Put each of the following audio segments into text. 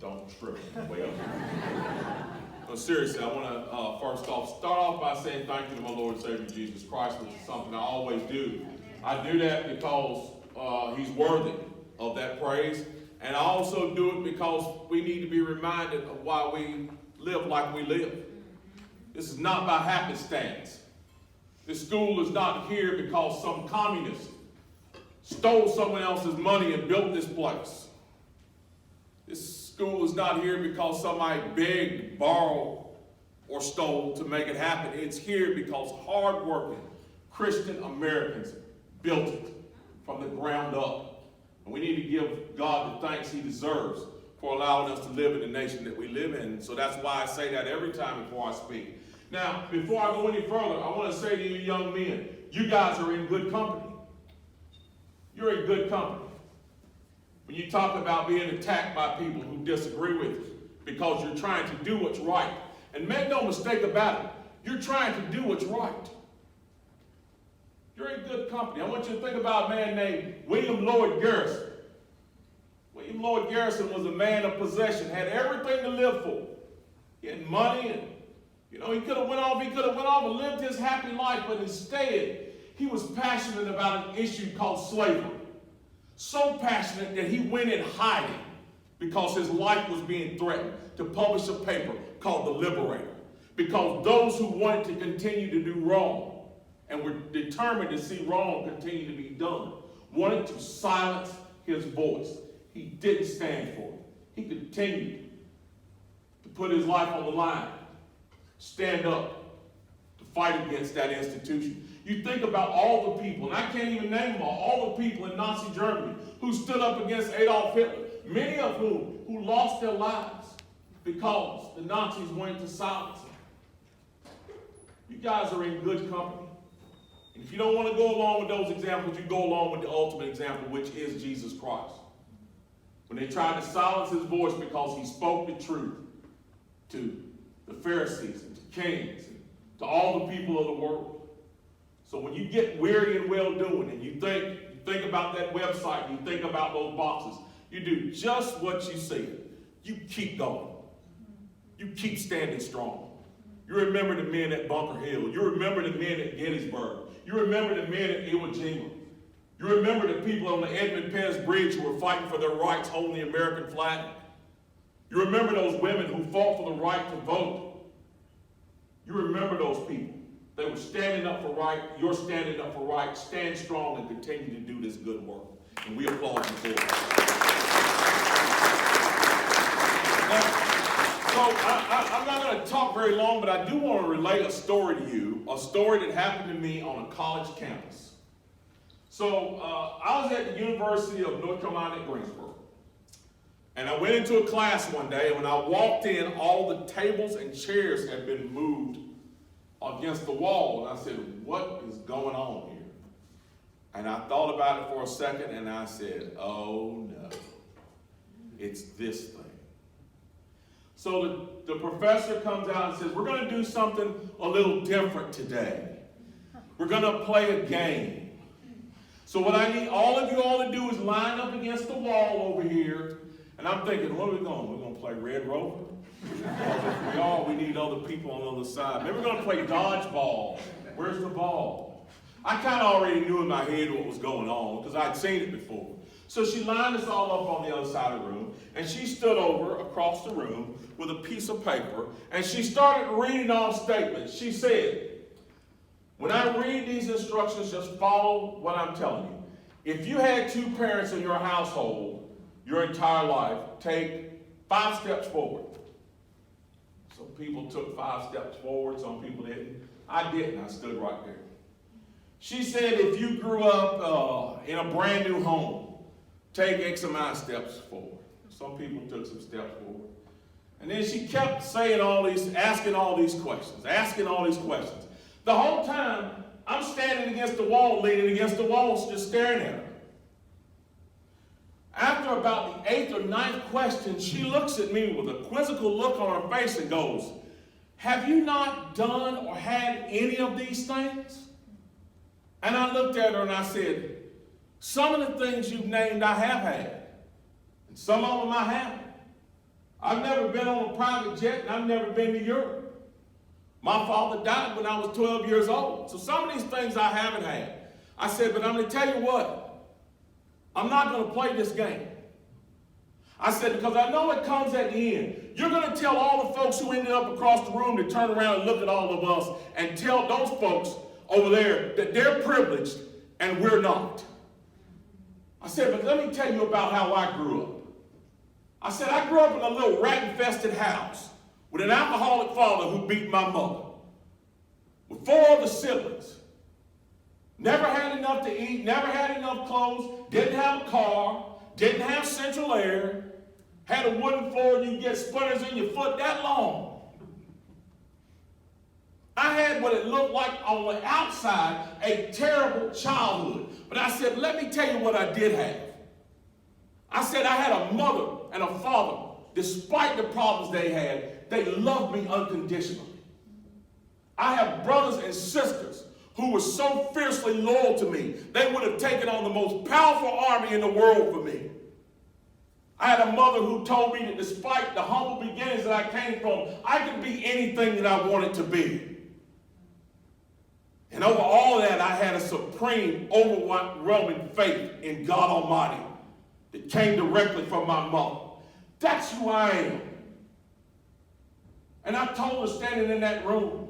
Don't trip. Well, no, seriously, I want to first off start off by saying thank you to my Lord and Savior Jesus Christ, which is something I always do. I do that because he's worthy of that praise, and I also do it because we need to be reminded of why we live like we live. This is not by happenstance. This school is not here because some communist stole someone else's money and built this place. This school is not here because somebody begged, borrowed, or stole to make it happen. It's here because hardworking Christian Americans built it from the ground up. And we need to give God the thanks he deserves for allowing us to live in the nation that we live in. So that's why I say that every time before I speak. Now, before I go any further, I want to say to you young men, you guys are in good company. You're in good company. When you talk about being attacked by people who disagree with you because you're trying to do what's right. And make no mistake about it, you're trying to do what's right. You're in good company. I want you to think about a man named William Lloyd Garrison. William Lloyd Garrison was a man of possession, had everything to live for. He had money, and he could have went off and lived his happy life, but instead, he was passionate about an issue called slavery. So passionate that he went in hiding because his life was being threatened to publish a paper called The Liberator. Because those who wanted to continue to do wrong and were determined to see wrong continue to be done wanted to silence his voice. He didn't stand for it. He continued to put his life on the line, stand up, to fight against that institution. You think about all the people, and I can't even name them all the people in Nazi Germany who stood up against Adolf Hitler, many of whom who lost their lives because the Nazis wanted to silence them. You guys are in good company. And if you don't want to go along with those examples, you go along with the ultimate example, which is Jesus Christ. When they tried to silence his voice because he spoke the truth to the Pharisees and to kings and to all the people of the world. So when you get weary and well-doing and you think about that website, you think about those boxes, you do just what you said. You keep going. You keep standing strong. You remember the men at Bunker Hill. You remember the men at Gettysburg. You remember the men at Iwo Jima. You remember the people on the Edmund Pettus Bridge who were fighting for their rights, holding the American flag. You remember those women who fought for the right to vote. You remember those people. They were standing up for right. You're standing up for right. Stand strong and continue to do this good work. And we applaud you for it. I'm not going to talk very long, but I do want to relate a story to you, a story that happened to me on a college campus. So I was at the University of North Carolina at Greensboro. And I went into a class one day, and when I walked in, all the tables and chairs had been moved against the wall. And I said, what is going on here? And I thought about it for a second, and I said, oh no, it's this thing. So the professor comes out and says, we're going to do something a little different today. We're going to play a game. So what I need all of you all to do is line up against the wall over here. And I'm thinking, what are we going? We're going to play Red Rover? We need other people on the other side. Maybe we're going to play dodgeball. Where's the ball? I kind of already knew in my head what was going on because I'd seen it before. So she lined us all up on the other side of the room, and she stood over across the room with a piece of paper, and she started reading off statements. She said, when I read these instructions, just follow what I'm telling you. If you had 2 parents in your household your entire life, take 5 steps forward. Some people took 5 steps forward, some people didn't. I didn't. I stood right there. She said if you grew up in a brand new home, take X amount of steps forward. Some people took some steps forward. And then she kept saying asking all these questions. The whole time, I'm standing against the wall, leaning against the wall, just staring at her. After about the 8th or 9th question, she looks at me with a quizzical look on her face and goes, have you not done or had any of these things? And I looked at her and I said, some of the things you've named I have had. And some of them I haven't. I've never been on a private jet, and I've never been to Europe. My father died when I was 12 years old. So some of these things I haven't had. I said, but I'm going to tell you what. I'm not going to play this game. I said, because I know it comes at the end. You're going to tell all the folks who ended up across the room to turn around and look at all of us and tell those folks over there that they're privileged and we're not. I said, but let me tell you about how I grew up. I said, I grew up in a little rat-infested house with an alcoholic father who beat my mother, with 4 other siblings. Never had enough to eat, never had enough clothes, didn't have a car, didn't have central air, had a wooden floor and you get splinters in your foot that long. I had what it looked like on the outside, a terrible childhood. But I said, let me tell you what I did have. I said I had a mother and a father, despite the problems they had, they loved me unconditionally. I have brothers and sisters who were so fiercely loyal to me, they would have taken on the most powerful army in the world for me. I had a mother who told me that despite the humble beginnings that I came from, I could be anything that I wanted to be. And over all of that, I had a supreme, overwhelming faith in God Almighty that came directly from my mother. That's who I am. And I told her standing in that room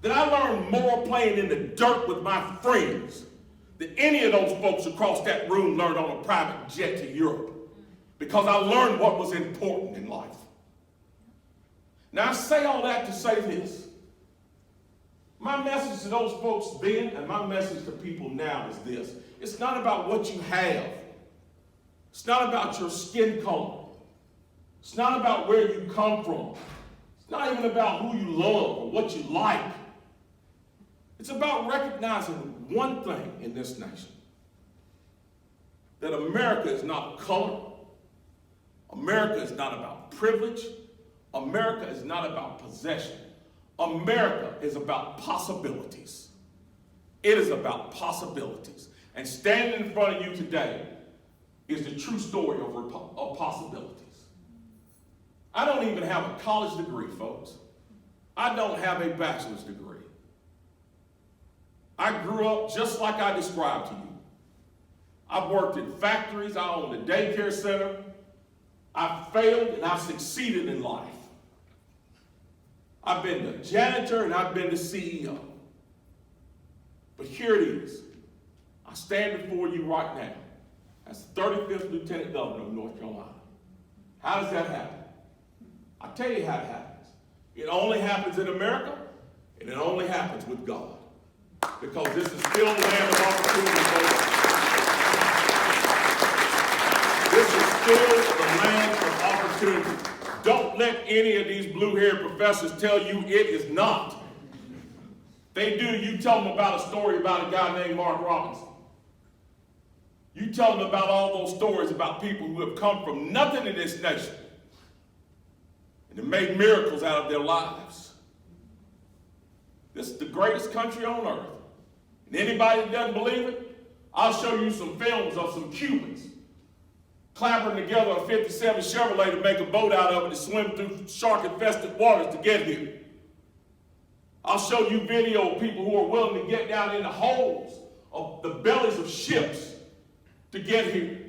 that I learned more playing in the dirt with my friends than any of those folks across that room learned on a private jet to Europe. Because I learned what was important in life. Now I say all that to say this. My message to those folks then and my message to people now is this. It's not about what you have. It's not about your skin color. It's not about where you come from. It's not even about who you love or what you like. It's about recognizing one thing in this nation. That America is not color. America is not about privilege. America is not about possession. America is about possibilities. It is about possibilities. And standing in front of you today is the true story of possibilities. I don't even have a college degree, folks. I don't have a bachelor's degree. I grew up just like I described to you. I've worked in factories. I owned a daycare center. I've failed and I've succeeded in life. I've been the janitor and I've been the CEO. But here it is. I stand before you right now as the 35th Lieutenant Governor of North Carolina. How does that happen? I'll tell you how it happens. It only happens in America, and it only happens with God. Because this is still the land of opportunity, folks. This is still the land of opportunity. Don't let any of these blue-haired professors tell you it is not. They do, you tell them about a story about a guy named Mark Robinson. You tell them about all those stories about people who have come from nothing in this nation and have made miracles out of their lives. This is the greatest country on earth. And anybody that doesn't believe it, I'll show you some films of some Cubans clambering together a 57 Chevrolet to make a boat out of it to swim through shark-infested waters to get here. I'll show you video of people who are willing to get down in the holes of the bellies of ships to get here.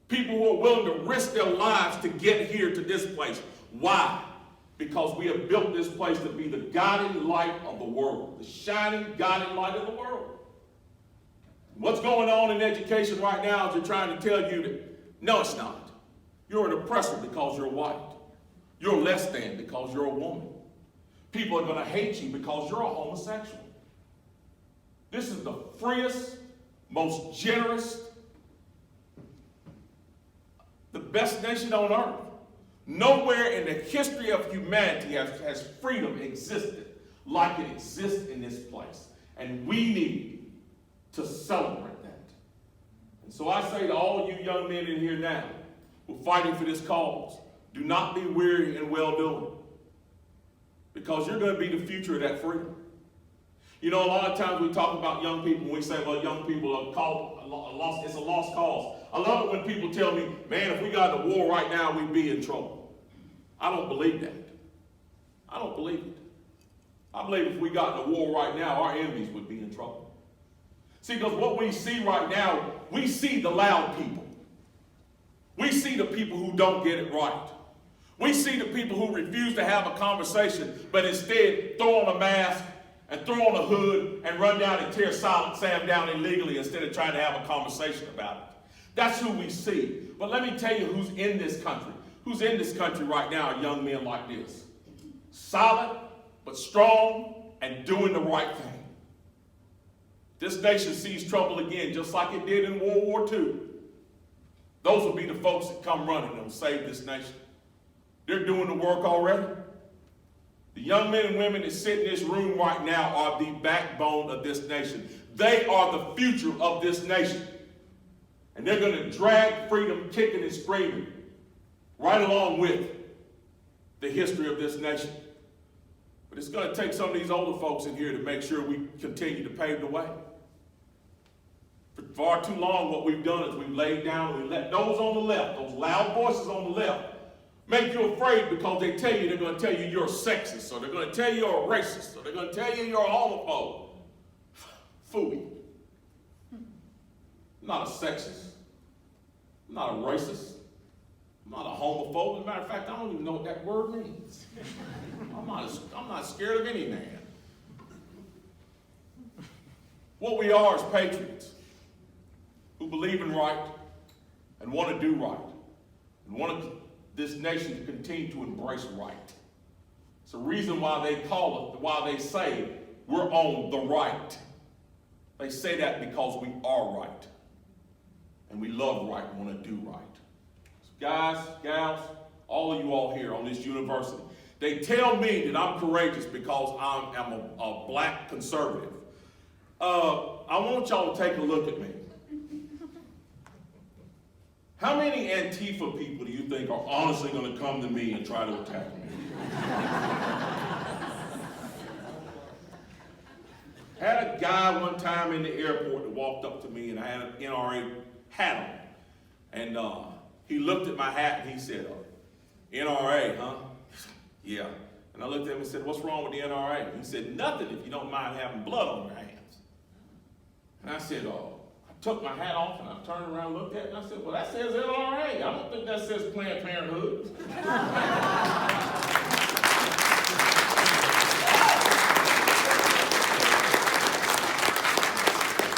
People who are willing to risk their lives to get here to this place. Why? Because we have built this place to be the guiding light of the world, the shining guiding light of the world. What's going on in education right now is they're trying to tell you that, no, it's not. You're an oppressor because you're white. You're less than because you're a woman. People are going to hate you because you're a homosexual. This is the freest, most generous, the best nation on earth. Nowhere in the history of humanity has freedom existed like it exists in this place. And we need to celebrate that. And so I say to all you young men in here now who are fighting for this cause, do not be weary in well-doing. Because you're going to be the future of that freedom. You know, a lot of times we talk about young people and we say, well, young people are called, it's a lost cause. I love it when people tell me, man, if we got in a war right now, we'd be in trouble. I don't believe that. I don't believe it. I believe if we got in a war right now, our enemies would be in trouble. See, because what we see right now, we see the loud people. We see the people who don't get it right. We see the people who refuse to have a conversation, but instead throw on a mask and throw on a hood and run down and tear Silent Sam down illegally instead of trying to have a conversation about it. That's who we see. But let me tell you who's in this country. Who's in this country right now are young men like this. Silent, but strong, and doing the right thing. This nation sees trouble again, just like it did in World War II. Those will be the folks that come running and will save this nation. They're doing the work already. The young men and women that sit in this room right now are the backbone of this nation. They are the future of this nation. And they're going to drag freedom kicking and screaming right along with the history of this nation. But it's going to take some of these older folks in here to make sure we continue to pave the way. For far too long, what we've done is we've laid down and we let those on the left, those loud voices on the left, make you afraid because they tell you they're going to tell you you're a sexist, or they're going to tell you you're a racist, or they're going to tell you you're a homophobe. Phooey. I'm not a sexist. I'm not a racist. I'm not a homophobe. As a matter of fact, I don't even know what that word means. I'm not scared of any man. What we are is patriots who believe in right and want to do right and want this nation to continue to embrace right. It's the reason why they call it, why they say we're on the right. They say that because we are right. And we love right and want to do right. So guys, gals, all of you all here on this university, they tell me that I'm courageous because I'm a black conservative. I want y'all to take a look at me. How many Antifa people do you think are honestly going to come to me and try to attack me? Had a guy one time in the airport that walked up to me and I had an NRA hat on. And he looked at my hat and he said, NRA, huh? Yeah. And I looked at him and said, what's wrong with the NRA? He said, nothing if you don't mind having blood on your hands. And I said, I took my hat off and I turned around and looked at it and I said, well, that says NRA. I don't think that says Planned Parenthood.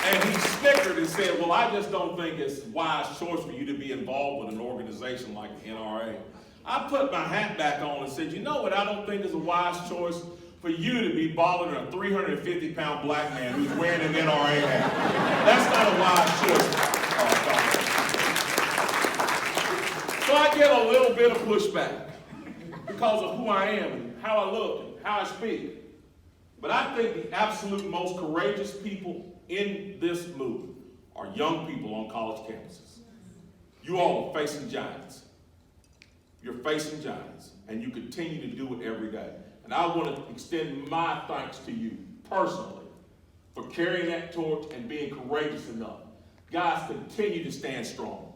And he snickered and said, well, I just don't think it's a wise choice for you to be involved with an organization like the NRA. I put my hat back on and said, you know what I don't think is a wise choice? For you to be bothering a 350-pound black man who's wearing an NRA hat. That's not a wise choice. So I get a little bit of pushback because of who I am and how I look and how I speak. But I think the absolute most courageous people in this movement are young people on college campuses. You all are facing giants. You're facing giants, and you continue to do it every day. And I want to extend my thanks to you personally for carrying that torch and being courageous enough. Guys, continue to stand strong.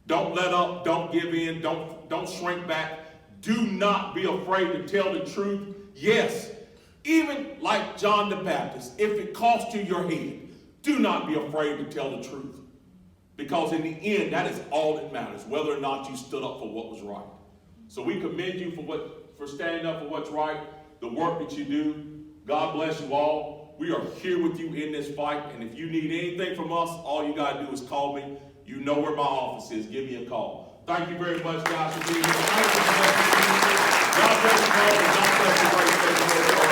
Don't let up, don't give in, don't shrink back. Do not be afraid to tell the truth. Yes, even like John the Baptist, if it costs you your head, do not be afraid to tell the truth. Because in the end, that is all that matters, whether or not you stood up for what was right. So we commend you for standing up for what's right, the work that you do. God bless you all. We are here with you in this fight, and if you need anything from us, all you got to do is call me. You know where my office is. Give me a call. Thank you very much, guys, for being here. God bless you all, and God bless you.